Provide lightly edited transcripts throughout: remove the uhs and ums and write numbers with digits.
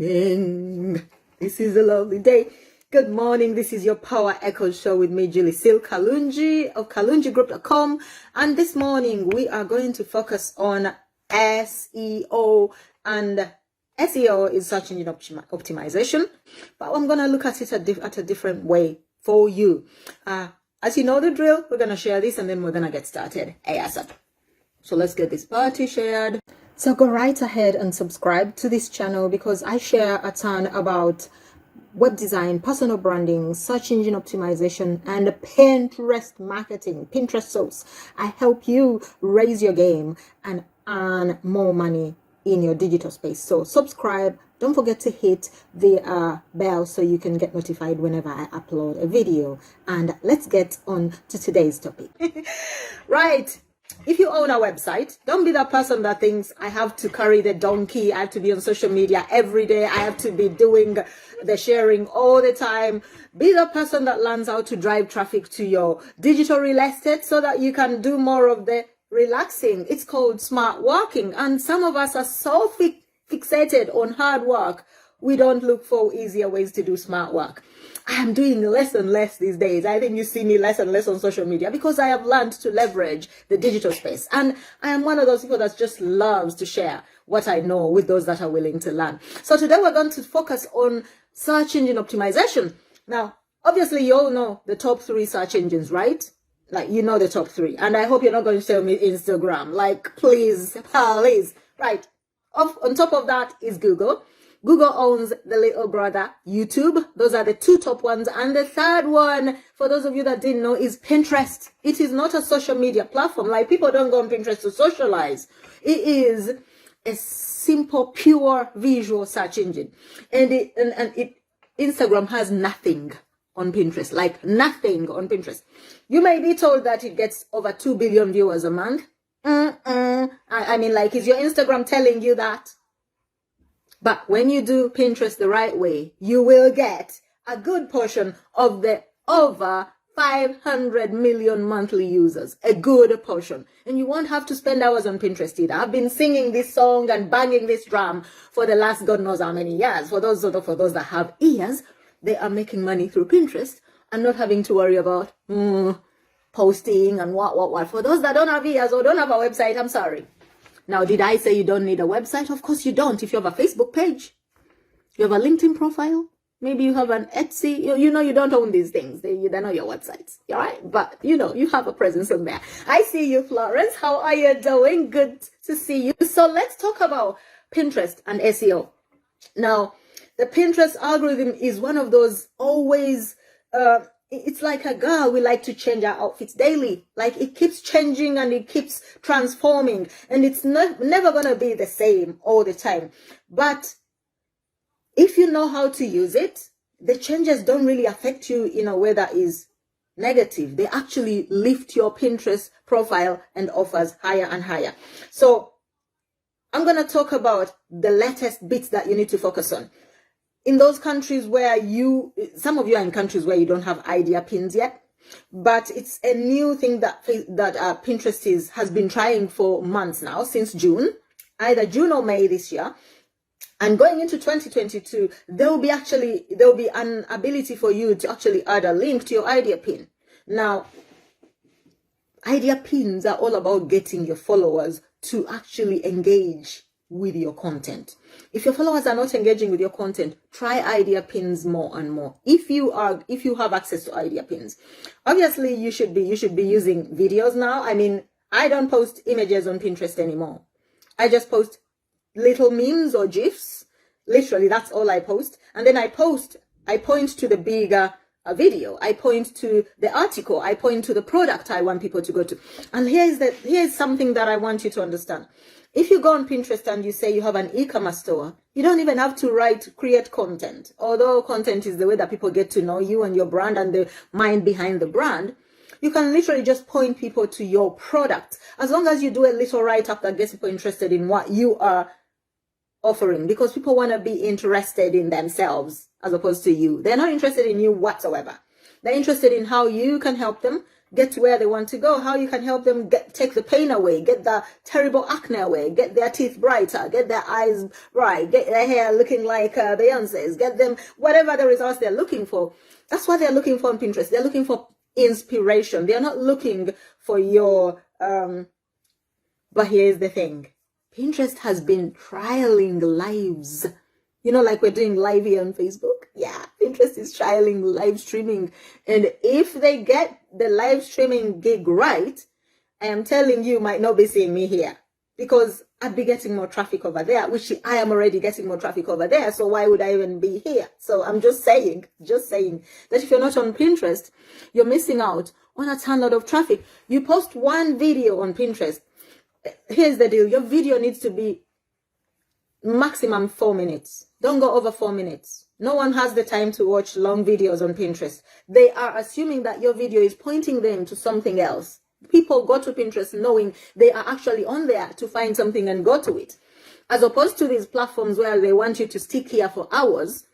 morning. This is a lovely day. Good morning. This is your Power Echo Show with me, Julie Sil Kalungi of KalungiGroup.com. And this morning we are going to focus on SEO. And SEO is search engine optimization, but I'm going to look at it at a different way for you. As you know the drill, we're going to share this and then we're going to get started ASAP. So let's get this party shared. So go right ahead and subscribe to this channel because I share a ton about web design, personal branding, search engine optimization, and Pinterest marketing, Pinterest source. I help you raise your game and earn more money in your digital space. So subscribe. Don't forget to hit the bell so you can get notified whenever I upload a video. And let's get on to today's topic. Right. If you own a website, don't be that person that thinks I have to carry the donkey, I have to be on social media every day, I have to be doing the sharing all the time. Be the person that learns how to drive traffic to your digital real estate so that you can do more of the relaxing. It's called smart working. And some of us are so fixated on hard work, we don't look for easier ways to do smart work. I am doing less and less these days. I think you see me less and less on social media because I have learned to leverage the digital space. And I am one of those people that just loves to share what I know with those that are willing to learn. So today we're going to focus on search engine optimization. Now, obviously you all know the top 3 search engines, right? Like, you know the top 3. And I hope you're not going to tell me Instagram. Like, please, please. Right. On top of that is Google. Google owns the little brother, YouTube. Those are the 2 top ones. And the third one, for those of you that didn't know, is Pinterest. It is not a social media platform. Like, people don't go on Pinterest to socialize. It is a simple, pure visual search engine. And Instagram has nothing on Pinterest. Like, nothing on Pinterest. You may be told that it gets over 2 billion viewers a month. I mean, like, is your Instagram telling you that? But when you do Pinterest the right way, you will get a good portion of the over 500 million monthly users, a good portion. And you won't have to spend hours on Pinterest either. I've been singing this song and banging this drum for the last God knows how many years. For those that have ears, they are making money through Pinterest and not having to worry about posting and what. For those that don't have ears or don't have a website, I'm sorry. Now, did I say you don't need a website? Of course you don't. If you have a Facebook page, you have a LinkedIn profile, maybe you have an Etsy, you know you don't own these things. They're not your websites, all right? But, you know, you have a presence on there. I see you, Florence. How are you doing? Good to see you. So let's talk about Pinterest and SEO. Now, the Pinterest algorithm is one of those always... it's like a girl. We like to change our outfits daily. Like, it keeps changing and it keeps transforming. And it's never going to be the same all the time. But if you know how to use it, the changes don't really affect you in a way that is negative. They actually lift your Pinterest profile and offers higher and higher. So I'm going to talk about the latest bits that you need to focus on. In those countries where some of you are in countries where you don't have idea pins yet, but it's a new thing that Pinterest has been trying for months now, since June, either June or May this year. And going into 2022, there will be an ability for you to actually add a link to your idea pin. Now, idea pins are all about getting your followers to actually engage with your content. If your followers are not engaging with your content, try idea pins more and more. If you have access to idea pins, obviously you should be using videos now. I mean, I don't post images on Pinterest anymore. I just post little memes or GIFs. Literally, that's all I post. And then I point to the bigger video. I point to the article. I point to the product I want people to go to. And here's something that I want you to understand. If you go on Pinterest and you say you have an e-commerce store, you don't even have to create content. Although content is the way that people get to know you and your brand and the mind behind the brand, you can literally just point people to your product. As long as you do a little write-up that gets people interested in what you are offering, because people want to be interested in themselves as opposed to you. They're not interested in you whatsoever. They're interested in how you can help them. get to where they want to go, how you can help them take the pain away, get the terrible acne away, get their teeth brighter, get their eyes bright, get their hair looking like Beyonce's, get them whatever the results they're looking for. That's what they're looking for on Pinterest. They're looking for inspiration. They're not looking for your but here's the thing. Pinterest has been trialing lives. You know, like we're doing live here on Facebook. Yeah, Pinterest is trialing live streaming. And if they get the live streaming gig right, I am telling you, might not be seeing me here. Because I'd be getting more traffic over there, which I am already getting more traffic over there. So why would I even be here? So I'm just saying that if you're not on Pinterest, you're missing out on a ton lot of traffic. You post one video on Pinterest. Here's the deal. Your video needs to be maximum 4 minutes. Don't go over 4 minutes. No one has the time to watch long videos on Pinterest. They are assuming that your video is pointing them to something else. People go to Pinterest knowing they are actually on there to find something and go to it. As opposed to these platforms where they want you to stick here for hours.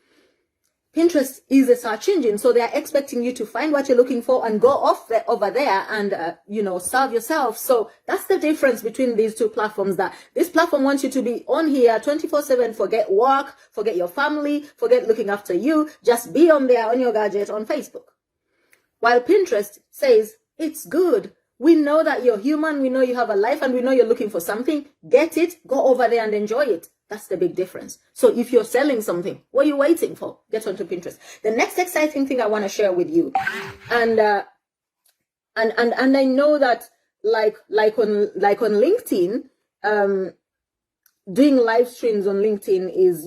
Pinterest is a search engine, so they are expecting you to find what you're looking for and go off over there and, serve yourself. So that's the difference between these two platforms, that this platform wants you to be on here 24/7, forget work, forget your family, forget looking after you, just be on there on your gadget on Facebook. While Pinterest says, it's good. We know that you're human, we know you have a life, and we know you're looking for something. Get it, go over there and enjoy it. That's the big difference. So if you're selling something, what are you waiting for? Get onto Pinterest. The next exciting thing I want to share with you, and I know that like on LinkedIn, doing live streams on LinkedIn is,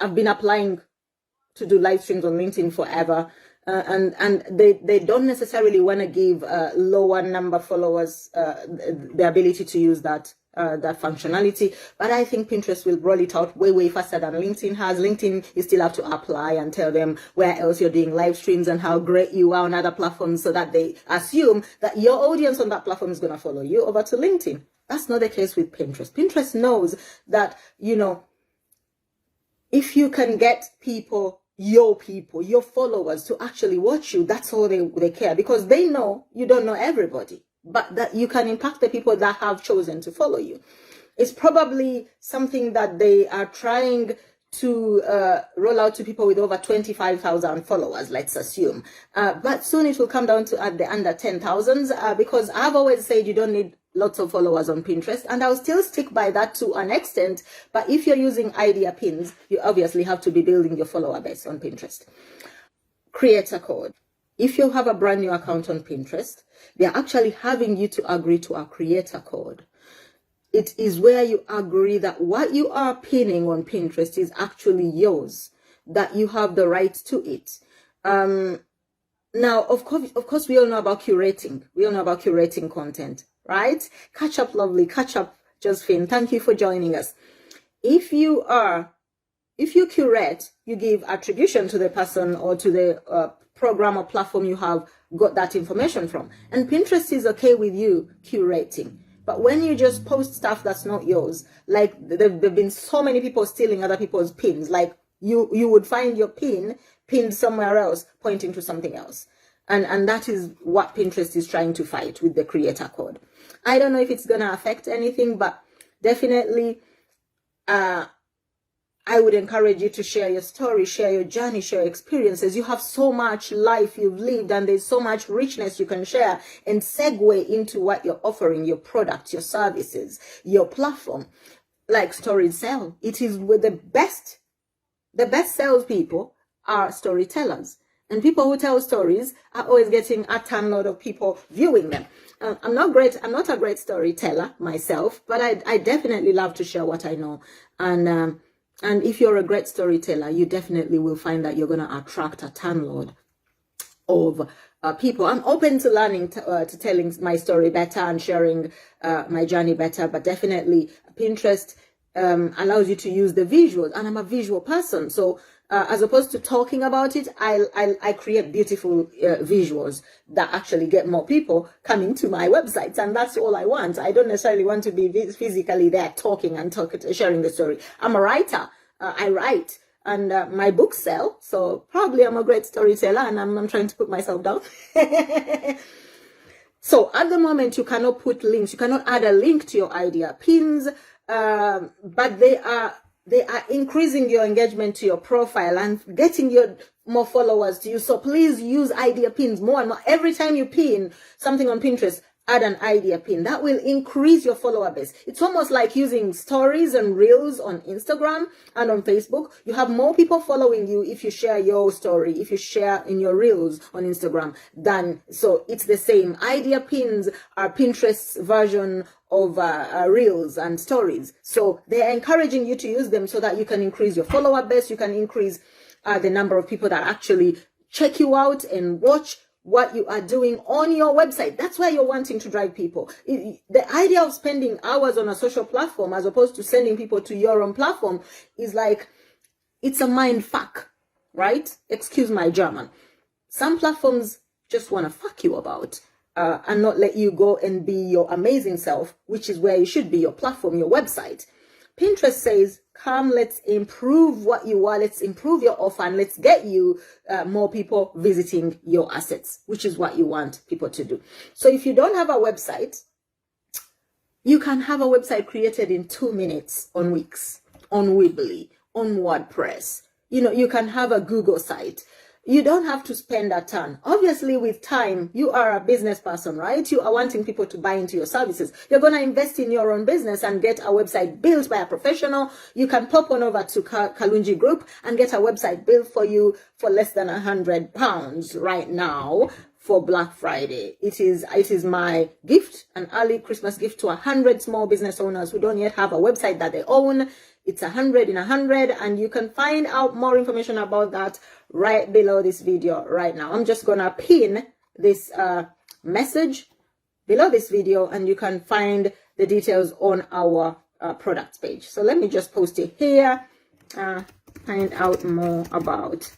I've been applying to do live streams on LinkedIn forever. And they don't necessarily want to give lower number followers the ability to use that functionality, but I think Pinterest will roll it out way faster than LinkedIn has. LinkedIn, you still have to apply and tell them where else you're doing live streams and how great you are on other platforms, so that they assume that your audience on that platform is going to follow you over to LinkedIn. That's not the case with Pinterest. Pinterest knows that, if you can get your followers to actually watch you, that's all they care, because they know you don't know everybody, but that you can impact the people that have chosen to follow you. It's probably something that they are trying to roll out to people with over 25,000 followers, let's assume. But soon it will come down to at the under 10,000, because I've always said you don't need lots of followers on Pinterest, and I'll still stick by that to an extent. But if you're using idea pins, you obviously have to be building your follower base on Pinterest. Creator code. If you have a brand new account on Pinterest, they're actually having you to agree to a creator code. It is where you agree that what you are pinning on Pinterest is actually yours, that you have the right to it. Now, of course, we all know about curating. We all know about curating content, right? Catch up, lovely. Catch up, Josephine. Thank you for joining us. If you curate, you give attribution to the person or to the program or platform you have got that information from. And Pinterest is okay with you curating. But when you just post stuff that's not yours, like there've been so many people stealing other people's pins, like you would find your pin pinned somewhere else, pointing to something else. And that is what Pinterest is trying to fight with the creator code. I don't know if it's going to affect anything, but definitely I would encourage you to share your story, share your journey, share your experiences. You have so much life you've lived, and there's so much richness you can share and segue into what you're offering, your product, your services, your platform. Like stories sell. It is with the best salespeople are storytellers. And people who tell stories are always getting a ton lot of people viewing them. I'm not a great storyteller myself, but I definitely love to share what I know. And if you're a great storyteller, you definitely will find that you're going to attract a ton load of people. I'm open to learning, to telling my story better and sharing my journey better, but definitely Pinterest allows you to use the visuals, and I'm a visual person. So as opposed to talking about it, I create beautiful visuals that actually get more people coming to my websites, and that's all I want. I don't necessarily want to be physically there talking and sharing the story. I'm a writer. I write, and my books sell, so probably I'm a great storyteller, and I'm trying to put myself down. So at the moment, you cannot put links. You cannot add a link to your idea pins, but they are increasing your engagement to your profile and getting your more followers to you. So please use idea pins more and more. Every time you pin something on Pinterest, add an idea pin. That will increase your follower base. It's almost like using stories and reels on Instagram and on Facebook. You have more people following you if you share your story, if you share in your reels on Instagram, so it's the same. Idea pins are Pinterest's version of reels and stories. So they're encouraging you to use them so that you can increase your follower base. You can increase the number of people that actually check you out and watch what you are doing on your website. That's where you're wanting to drive people. The idea of spending hours on a social platform as opposed to sending people to your own platform is like, it's a mind fuck, right? Excuse my German. Some platforms just want to fuck you about and not let you go and be your amazing self, which is where you should be, your platform, your website. Pinterest says, come, let's improve what you are, let's improve your offer, and let's get you more people visiting your assets, which is what you want people to do. So if you don't have a website, you can have a website created in 2 minutes on Wix, on Weebly, on WordPress. You know, you can have a Google site. You don't have to spend a ton. Obviously, with time, you are a business person, right? You are wanting people to buy into your services. You're going to invest in your own business and get a website built by a professional. You can pop on over to Kalungi Group and get a website built for you for less than £100 right now for Black Friday. It is my gift, an early Christmas gift to 100 small business owners who don't yet have a website that they own. It's 100 in 100, and you can find out more information about that right below this video right now. I'm just gonna pin this message below this video, and you can find the details on our products page. So let me just post it here. Find out more about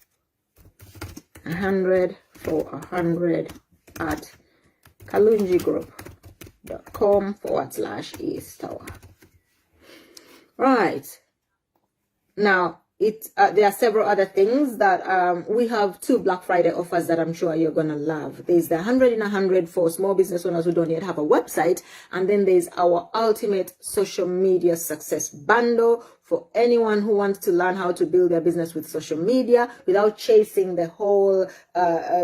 100 for 100 at KalungiGroup.com/e-store. Right. Now, there are several other things that we have 2 Black Friday offers that I'm sure you're going to love. There's the 100 in 100 for small business owners who don't yet have a website. And then there's our ultimate social media success bundle for anyone who wants to learn how to build their business with social media without chasing the whole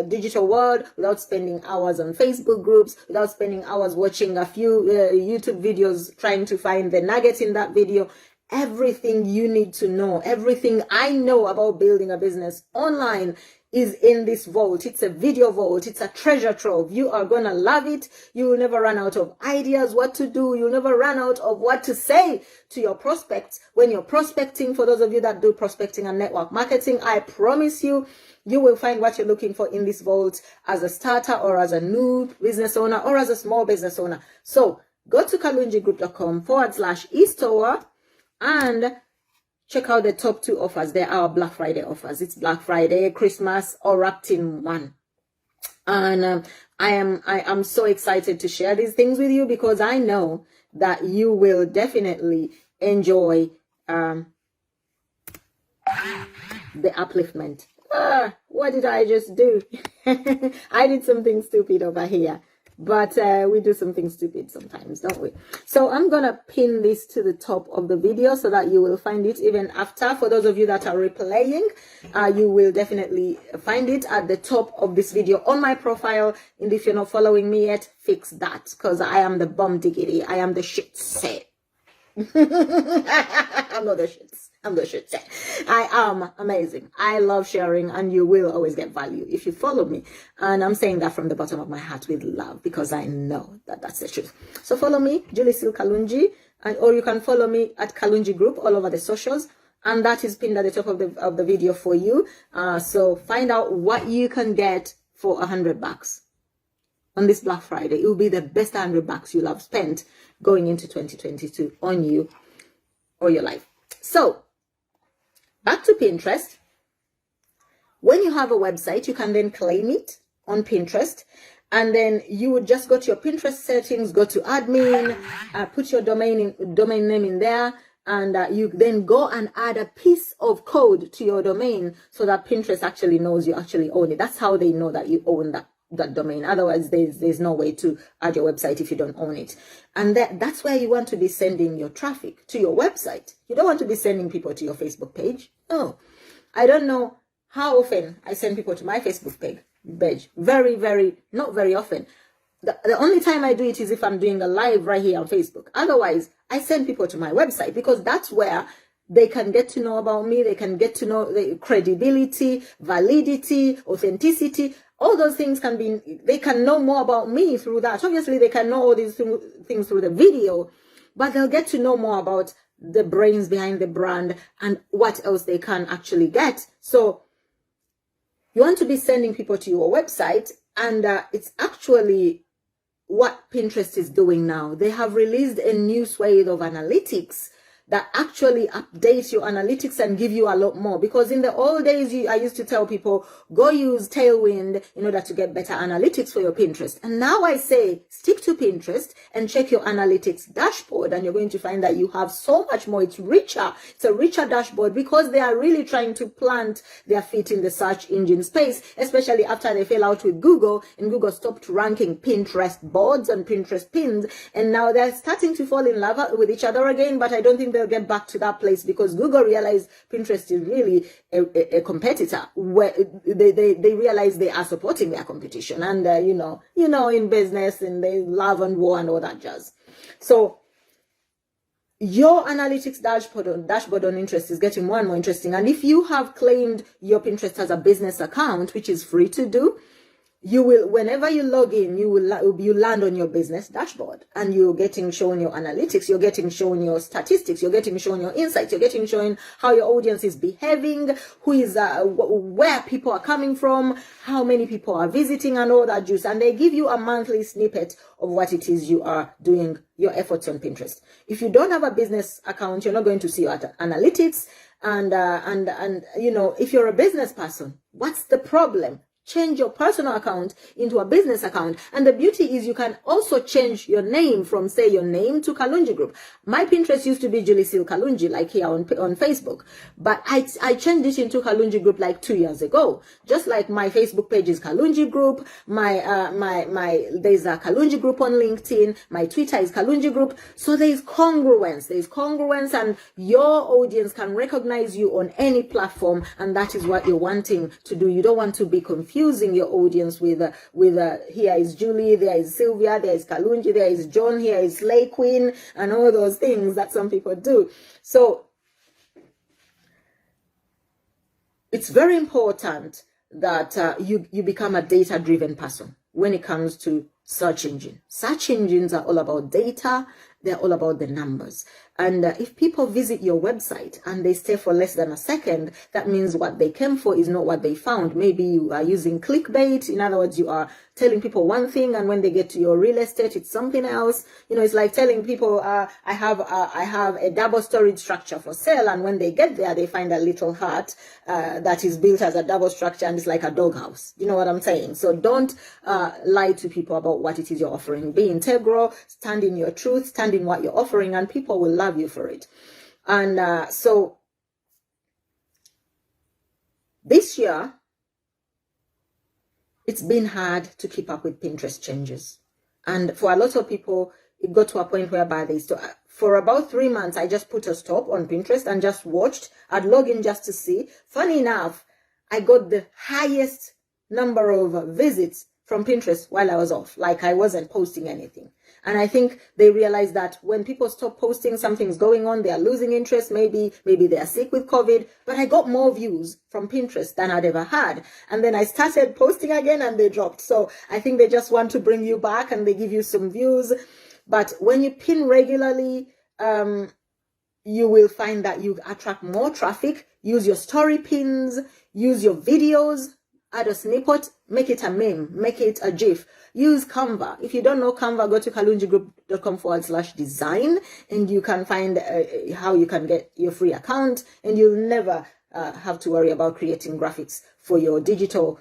digital world, without spending hours on Facebook groups, without spending hours watching a few YouTube videos trying to find the nugget in that video. Everything you need to know, everything I know about building a business online is in this vault. It's a video vault. It's a treasure trove. You are going to love it. You will never run out of ideas what to do. You'll never run out of what to say to your prospects when you're prospecting. For those of you that do prospecting and network marketing, I promise you, you will find what you're looking for in this vault as a starter or as a new business owner or as a small business owner. So go to KalungiGroup.com/e-store and check out the top 2 offers. They are Black Friday offers. It's Black Friday, Christmas, all wrapped in one. And I am so excited to share these things with you because I know that you will definitely enjoy the upliftment. What did I just do? I did something stupid over here. But we do something stupid sometimes, don't we? So I'm going to pin this to the top of the video so that you will find it even after. For those of you that are replaying, you will definitely find it at the top of this video on my profile. And if you're not following me yet, fix that because I am the bomb diggity. I am the shit set. I'm not the shits. I'm the shit set. I am amazing. I love sharing, and you will always get value if you follow me. And I'm saying that from the bottom of my heart with love because I know that that's the truth. So follow me, Julie Sil Kalungi, or you can follow me at Kalungi Group all over the socials, and that is pinned at the top of the video for you. So find out what you can get for $100 on this Black Friday. It will be the best $100 you'll have spent going into 2022 on you or your life. So back to Pinterest. When you have a website, you can then claim it on Pinterest, and then you would just go to your Pinterest settings, go to admin, put your domain name in there, and you then go and add a piece of code to your domain so that Pinterest actually knows you actually own it. That's how they know that you own that domain. Otherwise, there's no way to add your website if you don't own it. And that's where you want to be sending your traffic, to your website. You don't want to be sending people to your Facebook page. No. I don't know how often I send people to my Facebook page. Very, very, not very often. The only time I do it is if I'm doing a live right here on Facebook. Otherwise, I send people to my website, because that's where they can get to know about me. They can get to know the credibility, validity, authenticity. All those things they can know more about me through that. Obviously, they can know all these things through the video, but they'll get to know more about the brains behind the brand and what else they can actually get. So you want to be sending people to your website, and it's actually what Pinterest is doing now. They have released a new swathe of analytics that actually updates your analytics and give you a lot more. Because in the old days, I used to tell people, go use Tailwind in order to get better analytics for your Pinterest. And now I say, stick to Pinterest and check your analytics dashboard, and you're going to find that you have so much more. It's richer. It's a richer dashboard, because they are really trying to plant their feet in the search engine space, especially after they fell out with Google, and Google stopped ranking Pinterest boards and Pinterest pins. And now they're starting to fall in love with each other again, but I don't think they'll get back to that place, because Google realized Pinterest is really a competitor, where they realize they are supporting their competition, and you know in business, and they love and war and all that jazz. So your analytics dashboard on Pinterest is getting more and more interesting. And if you have claimed your Pinterest as a business account, which is free to do, you will, whenever you log in, you land on your business dashboard, and you're getting shown your analytics, you're getting shown your statistics, you're getting shown your insights, you're getting shown how your audience is behaving, who is where people are coming from, how many people are visiting, and all that juice. And they give you a monthly snippet of what it is you are doing, your efforts on Pinterest. If you don't have a business account, you're not going to see your analytics. And if you're a business person, what's the problem? Change your personal account into a business account. And the beauty is you can also change your name from, say, your name to Kalungi Group. My Pinterest used to be Julie Seal Kalungi, like here on Facebook. But I changed it into Kalungi Group like 2 years ago. Just like my Facebook page is Kalungi Group. There's a Kalungi Group on LinkedIn. My Twitter is Kalungi Group. So there's congruence. And your audience can recognize you on any platform. And that is what you're wanting to do. You don't want to be confusing your audience with here is Julie, there is Sylvia, there is Kalungi, there is John, here is Slay Queen, and all those things that some people do. So it's very important that you become a data-driven person when it comes to search engine. Search engines are all about data. They're all about the numbers. And if people visit your website and they stay for less than a second, that means what they came for is not what they found. Maybe you are using clickbait. In other words, you are telling people one thing, and when they get to your real estate, it's something else. It's like telling people, I have a double storage structure for sale, and when they get there, they find a little hut that is built as a double structure, and it's like a doghouse. You know what I'm saying? So don't lie to people about what it is you're offering. Be integral, stand in your truth, stand in what you're offering, and people will love you for it. And so this year, it's been hard to keep up with Pinterest changes. And for a lot of people, it got to a point whereby for about 3 months, I just put a stop on Pinterest and just watched. I'd log in just to see. Funny enough, I got the highest number of visits from Pinterest while I was off. Like, I wasn't posting anything. And I think they realized that when people stop posting, something's going on. They are losing interest. Maybe they are sick with COVID. But I got more views from Pinterest than I'd ever had. And then I started posting again, and they dropped. So I think they just want to bring you back, and they give you some views. But when you pin regularly, you will find that you attract more traffic. Use your story pins. Use your videos. Add a snippet, make it a meme, make it a GIF. Use Canva. If you don't know Canva, go to KalungiGroup.com/design, and you can find how you can get your free account, and you'll never have to worry about creating graphics for your digital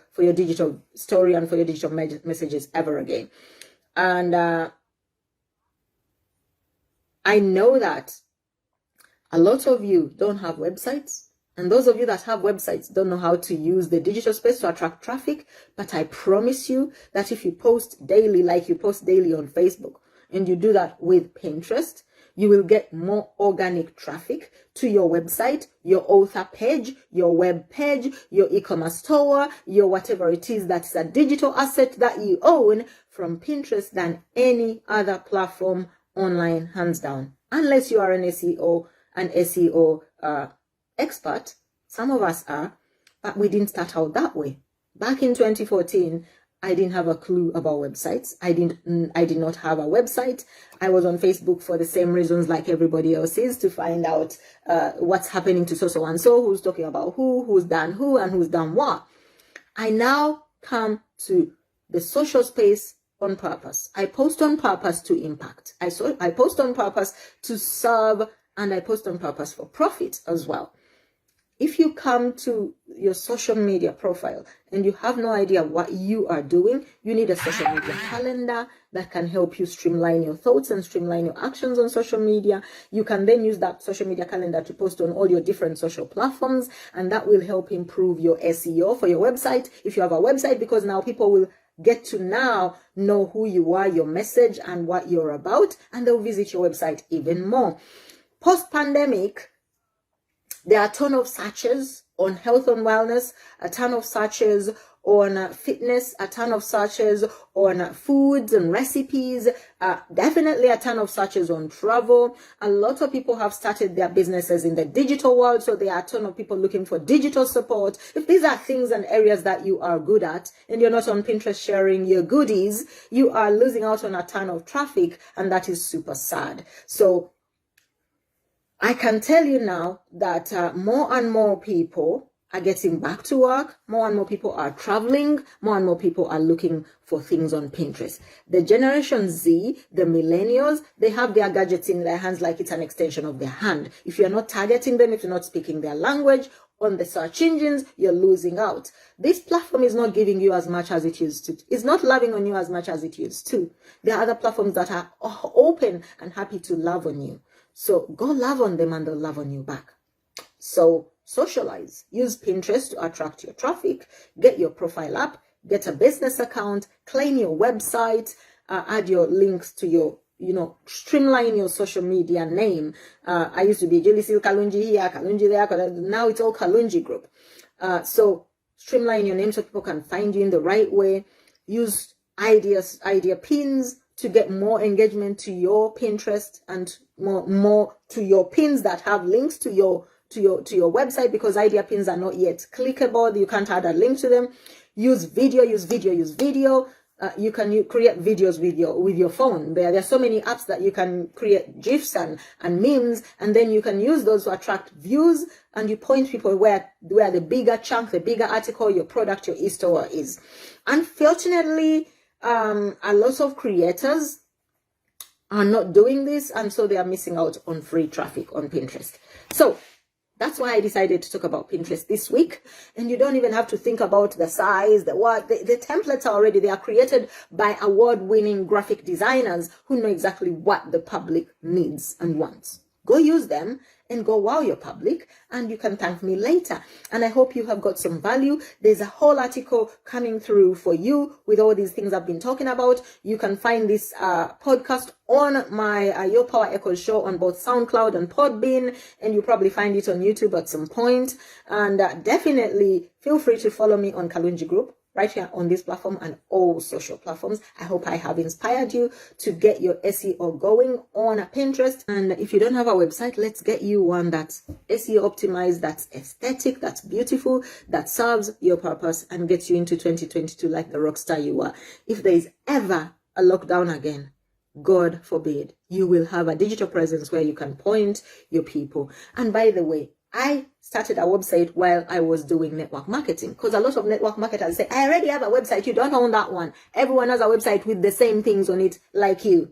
story and for your digital messages ever again. And I know that a lot of you don't have websites, And those of you that have websites don't know how to use the digital space to attract traffic, but I promise you that if you post daily, like you post daily on Facebook, and you do that with Pinterest, you will get more organic traffic to your website, your author page, your web page, your e-commerce store, your whatever it is that's a digital asset that you own from Pinterest than any other platform online, hands down. Unless you are an SEO expert. Some of us are, but we didn't start out that way. Back in 2014, I didn't have a clue about websites. I did not have a website. I was on Facebook for the same reasons like everybody else is, to find out what's happening to so and so, who's talking about who's done who, and who's done what. I now come to the social space on purpose. I post on purpose to impact. I post on purpose to serve, and I post on purpose for profit as well. If you come to your social media profile and you have no idea what you are doing, you need a social media calendar that can help you streamline your thoughts and streamline your actions on social media. You can then use that social media calendar to post on all your different social platforms, and that will help improve your SEO for your website. If you have a website, because now people will get to now know who you are, your message, and what you're about, and they'll visit your website even more. Post-pandemic, there are a ton of searches on health and wellness, a ton of searches on fitness, a ton of searches on foods and recipes, definitely a ton of searches on travel. A lot of people have started their businesses in the digital world, so there are a ton of people looking for digital support. If these are things and areas that you are good at, and you're not on Pinterest sharing your goodies, you are losing out on a ton of traffic, and that is super sad. So I can tell you now that more and more people are getting back to work, more and more people are traveling, more and more people are looking for things on Pinterest. The Generation Z, the millennials, they have their gadgets in their hands like it's an extension of their hand. If you're not targeting them, if you're not speaking their language on the search engines, you're losing out. This platform is not giving you as much as it used to. It's not loving on you as much as it used to. There are other platforms that are open and happy to love on you. So go love on them and they'll love on you back. So socialize. Use Pinterest to attract your traffic. Get your profile up. Get a business account. Claim your website. Add your links to your, streamline your social media name. I used to be Julie Sil Kalungi here, Kalungi there. Now it's all Kalungi Group. So streamline your name so people can find you in the right way. Use idea pins to get more engagement to your Pinterest and more to your pins that have links to your website, because idea pins are not yet clickable. You can't add a link to them. Use video. You can create videos with your phone. There are so many apps that you can create GIFs and memes, and then you can use those to attract views, and you point people where the bigger chunk, the bigger article, your product, your e-store is. Unfortunately, a lot of creators are not doing this, and so they are missing out on free traffic on Pinterest. So that's why I decided to talk about Pinterest this week. And you don't even have to think about the size, the templates are already, they are created by award-winning graphic designers who know exactly what the public needs and wants. Go use them and go wow your public, and you can thank me later. And I hope you have got some value. There's a whole article coming through for you with all these things I've been talking about. You can find this podcast on my Your Power Echo show on both SoundCloud and Podbean, and you'll probably find it on YouTube at some point. And definitely feel free to follow me on Kalungi Group right here on this platform and all social platforms. I hope I have inspired you to get your SEO going on Pinterest. And if you don't have a website, let's get you one that's SEO optimized, that's aesthetic, that's beautiful, that serves your purpose and gets you into 2022 like the rock star you are. If there is ever a lockdown again, God forbid, you will have a digital presence where you can point your people. And by the way, I started a website while I was doing network marketing, because a lot of network marketers say, I already have a website, you don't own that one. Everyone has a website with the same things on it like you,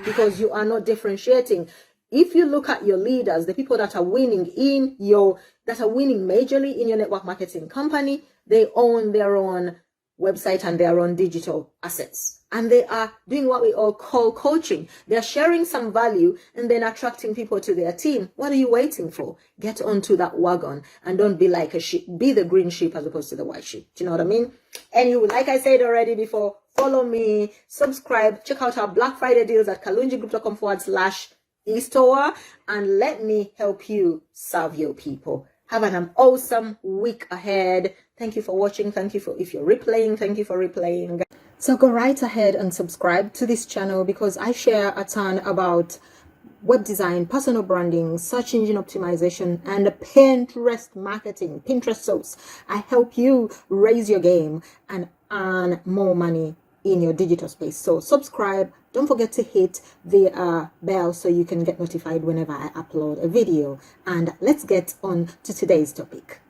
because you are not differentiating. If you look at your leaders, the people that are winning majorly in your network marketing company, they own their own website and their own digital assets. And they are doing what we all call coaching. They're sharing some value and then attracting people to their team. What are you waiting for? Get onto that wagon and don't be like a sheep. Be the green sheep as opposed to the white sheep. Do you know what I mean? Anyway, like I said already before, follow me, subscribe, check out our Black Friday deals at KalungiGroup.com/e-store, and let me help you serve your people. Have an awesome week ahead. Thank you for watching. Thank you for, if you're replaying, thank you for replaying. So go right ahead and subscribe to this channel because I share a ton about web design, personal branding, search engine optimization, and Pinterest marketing, Pinterest sauce. I help you raise your game and earn more money in your digital space. So subscribe. Don't forget to hit the bell so you can get notified whenever I upload a video. And let's get on to today's topic.